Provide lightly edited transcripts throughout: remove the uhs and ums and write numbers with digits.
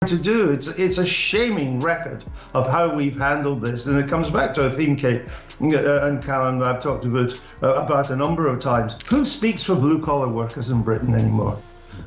to do. It's a shaming record of how we've handled this, and it comes back to a theme, Kate and Callum, I've talked about a number of times. Who speaks for blue-collar workers in Britain anymore?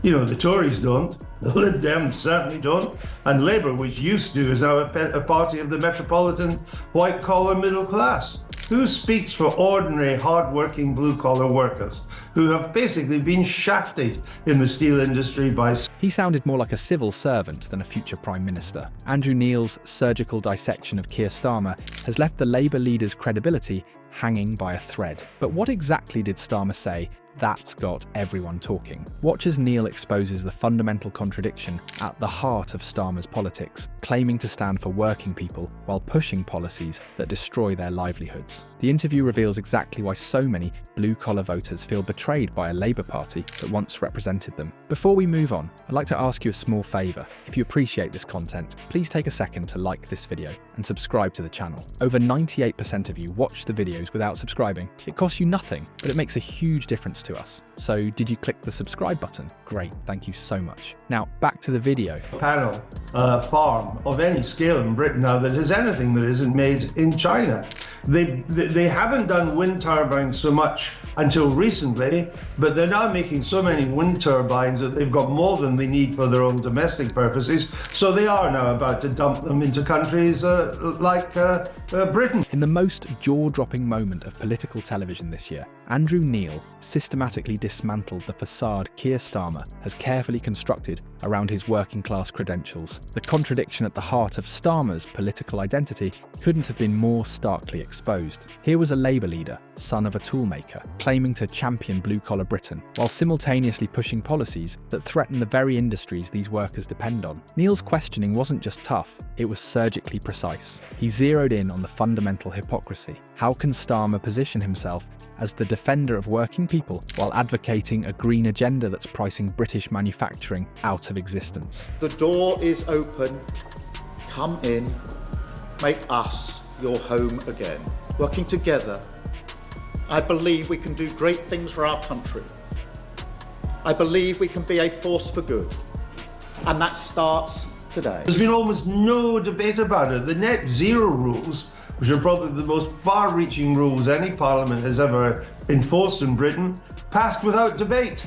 You know, the Tories don't, the Lib Dems certainly don't, and Labour, which used to, is now a party of the metropolitan white-collar middle class. Who speaks for ordinary, hard-working blue-collar workers who have basically been shafted in the steel industry by... He sounded more like a civil servant than a future Prime Minister. Andrew Neil's surgical dissection of Keir Starmer has left the Labour leader's credibility hanging by a thread. But what exactly did Starmer say that's got everyone talking? Watch as Neil exposes the fundamental contradiction at the heart of Starmer's politics, claiming to stand for working people while pushing policies that destroy their livelihoods. The interview reveals exactly why so many blue-collar voters feel betrayed by a Labour Party that once represented them. Before we move on, I'd like to ask you a small favour. If you appreciate this content, please take a second to like this video and subscribe to the channel. Over 98% of you watch the videos without subscribing. It costs you nothing, but it makes a huge difference to us. So did you click the subscribe button? Great, thank you so much. Now back to the video. Panel farm of any scale in Britain now that has anything that isn't made in China. They haven't done wind turbines so much until recently, but they're now making so many wind turbines that they've got more than they need for their own domestic purposes, so they are now about to dump them into countries like Britain. In the most jaw-dropping moment of political television this year, Andrew Neil systematically dismantled the facade Keir Starmer has carefully constructed around his working-class credentials. The contradiction at the heart of Starmer's political identity couldn't have been more starkly exposed. Here was a Labour leader, son of a toolmaker, claiming to champion blue-collar Britain, while simultaneously pushing policies that threaten the very industries these workers depend on. Neil's questioning wasn't just tough, it was surgically precise. He zeroed in on the fundamental hypocrisy. How can Starmer position himself as the defender of working people while advocating a green agenda that's pricing British manufacturing out of existence? The door is open. Come in. Make us your home again. Working together, I believe we can do great things for our country. I believe we can be a force for good. And that starts today. There's been almost no debate about it. The net zero rules, which are probably the most far-reaching rules any parliament has ever enforced in Britain, passed without debate.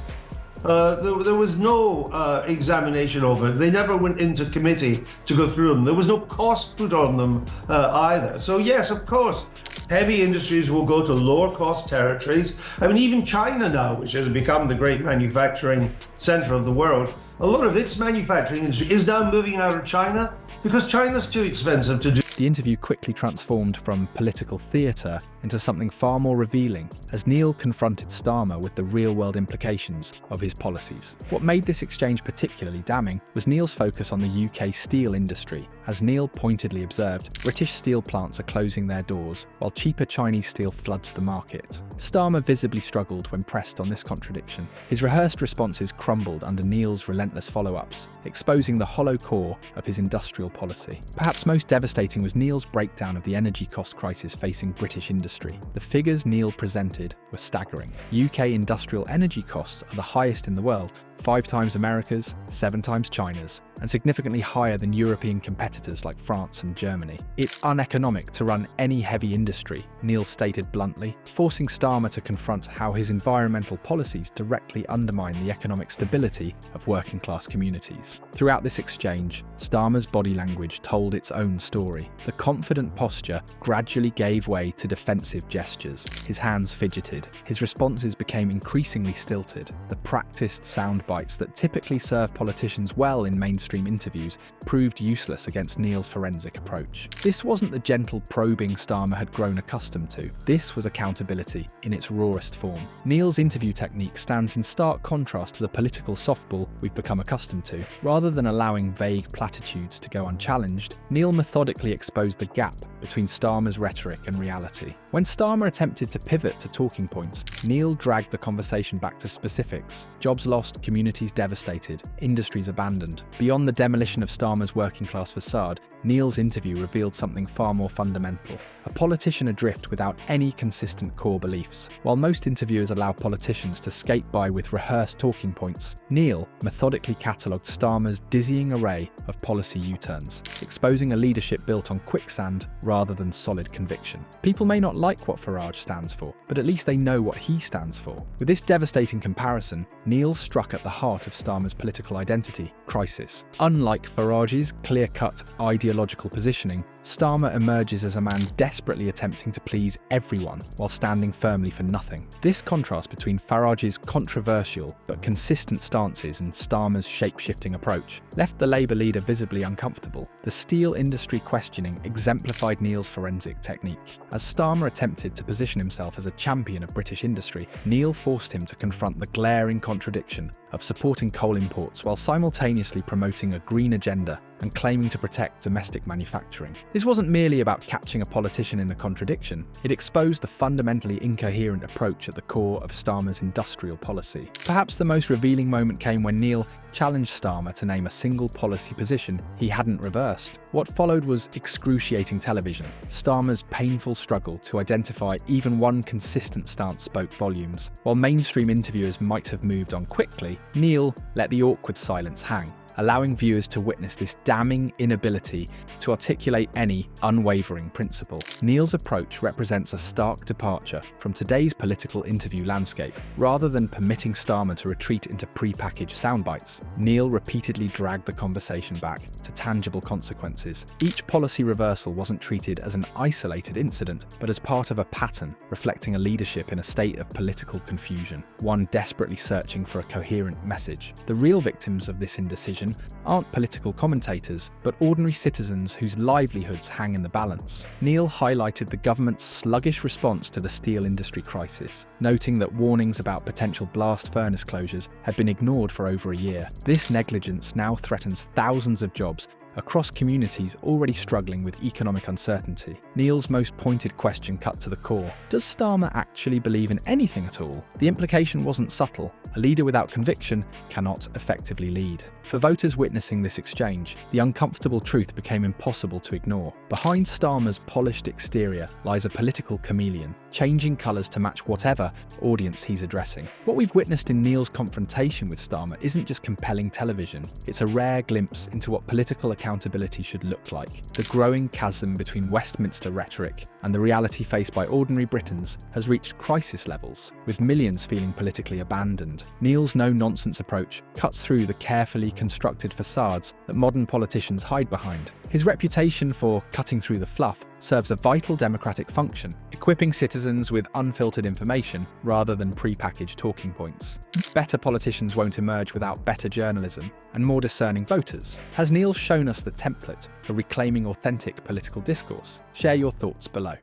There was no examination of it. They never went into committee to go through them. There was no cost put on them either. So yes, of course, heavy industries will go to lower cost territories. I mean, even China now, which has become the great manufacturing center of the world, a lot of its manufacturing industry is now moving out of China because China's too expensive to do. The interview quickly transformed from political theatre into something far more revealing as Neil confronted Starmer with the real-world implications of his policies. What made this exchange particularly damning was Neil's focus on the UK steel industry. As Neil pointedly observed, British steel plants are closing their doors while cheaper Chinese steel floods the market. Starmer visibly struggled when pressed on this contradiction. His rehearsed responses crumbled under Neil's relentless follow-ups, exposing the hollow core of his industrial policy. Perhaps most devastating was Neil's breakdown of the energy cost crisis facing British industry. The figures Neil presented were staggering. UK industrial energy costs are the highest in the world, 5 times America's, 7 times China's, and significantly higher than European competitors like France and Germany. It's uneconomic to run any heavy industry, Neil stated bluntly, forcing Starmer to confront how his environmental policies directly undermine the economic stability of working-class communities. Throughout this exchange, Starmer's body language told its own story. The confident posture gradually gave way to defensive gestures. His hands fidgeted. His responses became increasingly stilted. The practiced sound bites that typically serve politicians well in mainstream interviews proved useless against Neil's forensic approach. This wasn't the gentle probing Starmer had grown accustomed to. This was accountability in its rawest form. Neil's interview technique stands in stark contrast to the political softball we've become accustomed to. Rather than allowing vague platitudes to go unchallenged, Neil methodically exposed the gap between Starmer's rhetoric and reality. When Starmer attempted to pivot to talking points, Neil dragged the conversation back to specifics: jobs lost, communities devastated, industries abandoned. Beyond the demolition of Starmer's working-class facade, Neil's interview revealed something far more fundamental. A politician adrift without any consistent core beliefs. While most interviewers allow politicians to skate by with rehearsed talking points, Neil methodically catalogued Starmer's dizzying array of policy U-turns, exposing a leadership built on quicksand rather than solid conviction. People may not like what Farage stands for, but at least they know what he stands for. With this devastating comparison, Neil struck at the heart of Starmer's political identity crisis. Unlike Farage's clear-cut ideological positioning, Starmer emerges as a man desperately attempting to please everyone while standing firmly for nothing. This contrast between Farage's controversial but consistent stances and Starmer's shape-shifting approach left the Labour leader visibly uncomfortable. The steel industry questioning exemplified Neil's forensic technique. As Starmer attempted to position himself as a champion of British industry, Neil forced him to confront the glaring contradiction of supporting coal imports while simultaneously promoting a green agenda and claiming to protect domestic manufacturing. This wasn't merely about catching a politician in a contradiction, it exposed the fundamentally incoherent approach at the core of Starmer's industrial policy. Perhaps the most revealing moment came when Neil challenged Starmer to name a single policy position he hadn't reversed. What followed was excruciating television. Starmer's painful struggle to identify even one consistent stance spoke volumes. While mainstream interviewers might have moved on quickly, Neil let the awkward silence hang, allowing viewers to witness this damning inability to articulate any unwavering principle. Neil's approach represents a stark departure from today's political interview landscape. Rather than permitting Starmer to retreat into pre-packaged soundbites, Neil repeatedly dragged the conversation back to tangible consequences. Each policy reversal wasn't treated as an isolated incident, but as part of a pattern reflecting a leadership in a state of political confusion, one desperately searching for a coherent message. The real victims of this indecision aren't political commentators, but ordinary citizens whose livelihoods hang in the balance. Neil highlighted the government's sluggish response to the steel industry crisis, noting that warnings about potential blast furnace closures had been ignored for over a year. This negligence now threatens thousands of jobs across communities already struggling with economic uncertainty. Neil's most pointed question cut to the core. Does Starmer actually believe in anything at all? The implication wasn't subtle. A leader without conviction cannot effectively lead. For voters witnessing this exchange, the uncomfortable truth became impossible to ignore. Behind Starmer's polished exterior lies a political chameleon, changing colours to match whatever audience he's addressing. What we've witnessed in Neil's confrontation with Starmer isn't just compelling television, it's a rare glimpse into what political accountability should look like. The growing chasm between Westminster rhetoric and the reality faced by ordinary Britons has reached crisis levels, with millions feeling politically abandoned. Neil's no-nonsense approach cuts through the carefully constructed facades that modern politicians hide behind. His reputation for cutting through the fluff serves a vital democratic function, equipping citizens with unfiltered information rather than pre-packaged talking points. Better politicians won't emerge without better journalism and more discerning voters. Has Neil shown us the template for reclaiming authentic political discourse? Share your thoughts below.